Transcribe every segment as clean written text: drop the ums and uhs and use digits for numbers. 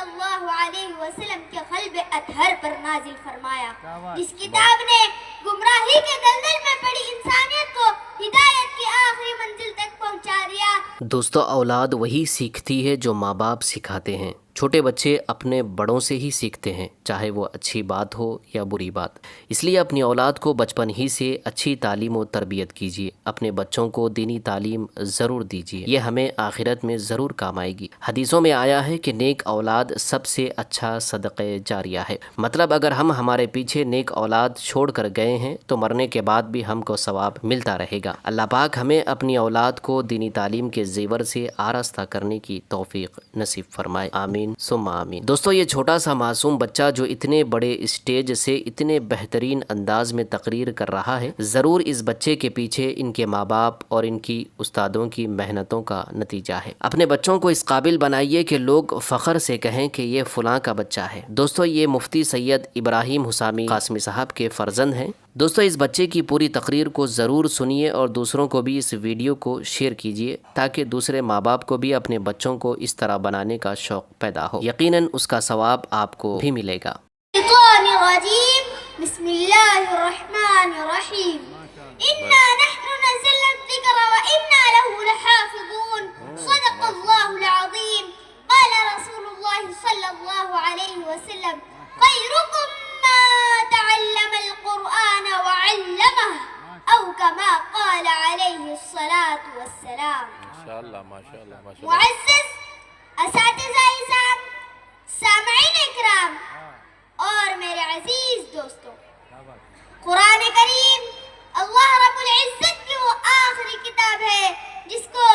اللہ علیہ وسلم کے قلب اطہر پر نازل فرمایا، جس کتاب نے گمراہی کے دلدل میں پڑی انسانیت کو ہدایت کی آخری منزل تک پہنچا دیا۔ دوستو، اولاد وہی سیکھتی ہے جو ماں باپ سکھاتے ہیں۔ چھوٹے بچے اپنے بڑوں سے ہی سیکھتے ہیں، چاہے وہ اچھی بات ہو یا بری بات۔ اس لیے اپنی اولاد کو بچپن ہی سے اچھی تعلیم و تربیت کیجیے۔ اپنے بچوں کو دینی تعلیم ضرور دیجیے، یہ ہمیں آخرت میں ضرور کام آئے گی۔ حدیثوں میں آیا ہے کہ نیک اولاد سب سے اچھا صدقہ جاریہ ہے، مطلب اگر ہم ہمارے پیچھے نیک اولاد چھوڑ کر گئے ہیں تو مرنے کے بعد بھی ہم کو ثواب ملتا رہے گا۔ اللہ پاک ہمیں اپنی اولاد کو دینی تعلیم کے زیور سے آراستہ کرنے کی توفیق نصیب فرمائے، آمین ثم آمین۔ دوستو، یہ چھوٹا سا معصوم بچہ جو اتنے بڑے اسٹیج سے اتنے بہترین انداز میں تقریر کر رہا ہے، ضرور اس بچے کے پیچھے ان کے ماں باپ اور ان کی استادوں کی محنتوں کا نتیجہ ہے۔ اپنے بچوں کو اس قابل بنائیے کہ لوگ فخر سے کہیں کہ یہ فلاں کا بچہ ہے۔ دوستو، یہ مفتی سید ابراہیم حسامی قاسمی صاحب کے فرزند ہیں۔ دوستو، اس بچے کی پوری تقریر کو ضرور سنیے اور دوسروں کو بھی اس ویڈیو کو شیئر کیجیے تاکہ دوسرے ماں باپ کو بھی اپنے بچوں کو اس طرح بنانے کا شوق پیدا ہو۔ یقیناً اس کا ثواب آپ کو بھی ملے گا۔ بسم اللہ الرحمن الرحیم، انا نحن نزلنا الذکر وانا له لحافظون، صدق اللہ العظیم۔ قال رسول اللہ صلی اللہ علیہ وسلم، خیرکم من تعلم القرآن وعلمه، او کما قال علیہ الصلاة والسلام۔ ماشاءاللہ ماشاءاللہ ماشاءاللہ۔ معزز اساتذہ اعزام، سامعین اکرام اور میرے عزیز دوستوں، قرآن کریم اللہ رب العزت کی وہ آخری کتاب ہے جس کو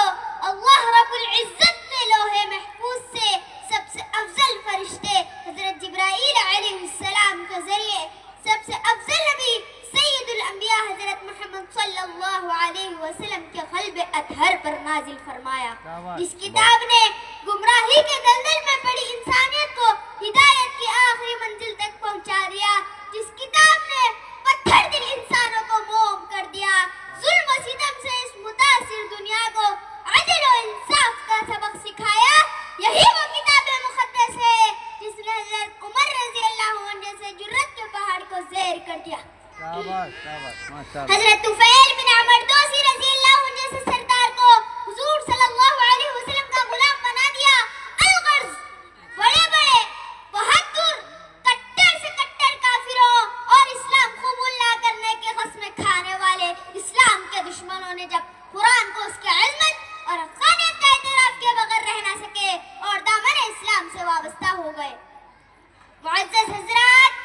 اللہ رب العزت نے لوح محفوظ سے سب سے افضل فرشتے حضرت جبرائیل علیہ السلام کے ذریعے سب سے افضل نبی سید الانبیاء حضرت محمد صلی اللہ علیہ وسلم کے قلب اطہر پر نازل فرمایا، جس کتاب نے گمراہی کے دلدل میں پڑی انسانیت کو ہدایت کی آخری منزل تک پہنچا دیا، جس کتاب نے پتھر دل انسانوں کو موم کر دیا، ظلم و ستم سے اس متاثر دنیا کو عدل و انصاف کا سبق سکھایا۔ یہی وہ کتاب مقدس ہے جس نے حضرت عمر رضی اللہ عنہ سے جرت کے پہاڑ کو زیر کر دیا، حضرت طفیل بن عمر دوسی رضی اللہ عنہ سے سردار کو حضور صلی اللہ علیہ وسلم کا غلام بنا دیا۔ الغرض، بڑے بڑے بہادر کٹر سے کٹر کافروں اور اسلام قبول نہ کرنے کے قسمیں کھانے والے اسلام کے دشمنوں نے جب قرآن کو اس کی عظمت اور حقانیت کا اعتراف کے بغیر رہ نہ سکے اور دامن اسلام سے وابستہ ہو گئے۔ معزز حضرات،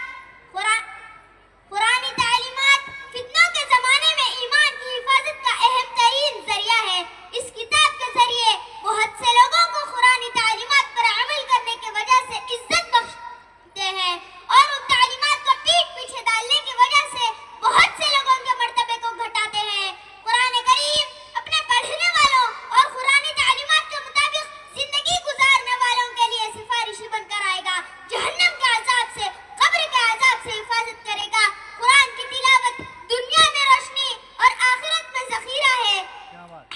قرآنی تعلیمات فتنوں کے زمانے میں ایمان کی حفاظت کا اہم ترین ذریعہ ہے۔ اس کتاب کے ذریعے بہت سے لوگوں کو قرآنی تعلیمات پر عمل کرنے کی وجہ سے عزت بخشتے ہیں اور ان تعلیمات کو پیٹھ پیچھے ڈالنے کی وجہ سے بہت سے لوگوں کے مرتبے کو گھٹاتے ہیں۔ قرآن کریم اپنے پڑھنے والوں اور قرآنی تعلیمات کے مطابق زندگی گزارنے والوں کے لیے سفارشی بن کر آئے گا، جہنم کے عذاب سے، قبر کے عذاب سے حفاظت کرے گا۔ قرآن کی تلاوت دنیا میں روشنی اور آخرت میں ذخیرہ ہے۔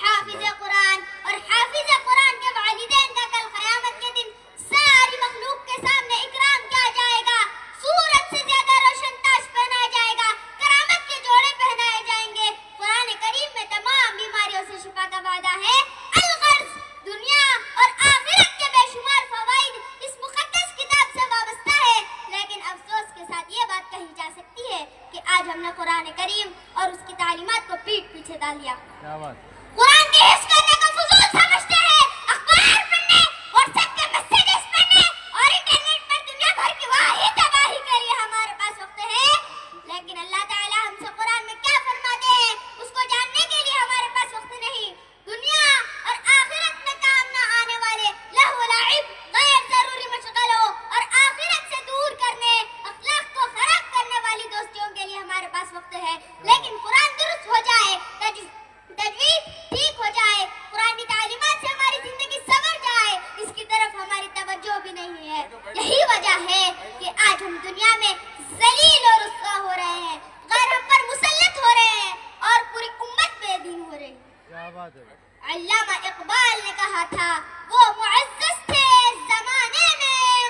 حافظ قرآن اور حافظ قرآن کے والدین کا کل قیامت کے دن ساری مخلوق کے سامنے اکرام کیا جائے گا، سورج سے زیادہ روشن تاج پہنایا جائے گا، کرامت کے جوڑے پہنائے جائیں گے۔ قرآن کریم میں تمام بیماریوں سے شفا کا وعدہ ہے۔ الغرض، دنیا اور آخرت کے بے شمار فوائد اس مقدس کتاب سے وابستہ ہے، لیکن افسوس کے ساتھ یہ بات کہی جا سکتی ہے کہ آج ہم نے قرآن کریم اور اس کی تعلیمات کو پیٹھ پیچھے ڈال دیا۔ قرآن کے حفظ کرنے کو فضول سمجھتے ہیں، اخبار پڑھنے، واٹس ایپ کے میسیجز پڑھنے اور انٹرنیٹ پر دنیا بھر کی واہی تباہی کے لیے ہمارے پاس وقت ہے، لیکن اللہ تعالیٰ ہم سے قرآن میں کیا فرماتے ہیں اس کو جاننے کے لیے ہمارے پاس وقت نہیں۔ دنیا اور آخرت میں کام نہ آنے والے لہو و لعب، غیر ضروری مشغلوں اور آخرت سے دور کرنے، اخلاق کو خراب کرنے والی دوستیوں کے لیے ہمارے پاس وقت ہے، لیکن قرآن درست ہو جائے، تجوید ٹھیک ہو جائے، قرآنی تعلیمات سے ہماری زندگی سنور جائے، اس کی طرف ہماری توجہ بھی نہیں ہے۔ یہی وجہ ہے کہ آج ہم دنیا میں ذلیل اور رسوا ہو رہے ہیں، غیر ہم پر مسلط ہو رہے ہیں اور پوری امت بے دین ہو رہی ہے۔ علامہ اقبال نے کہا تھا، وہ معزز تھے زمانے میں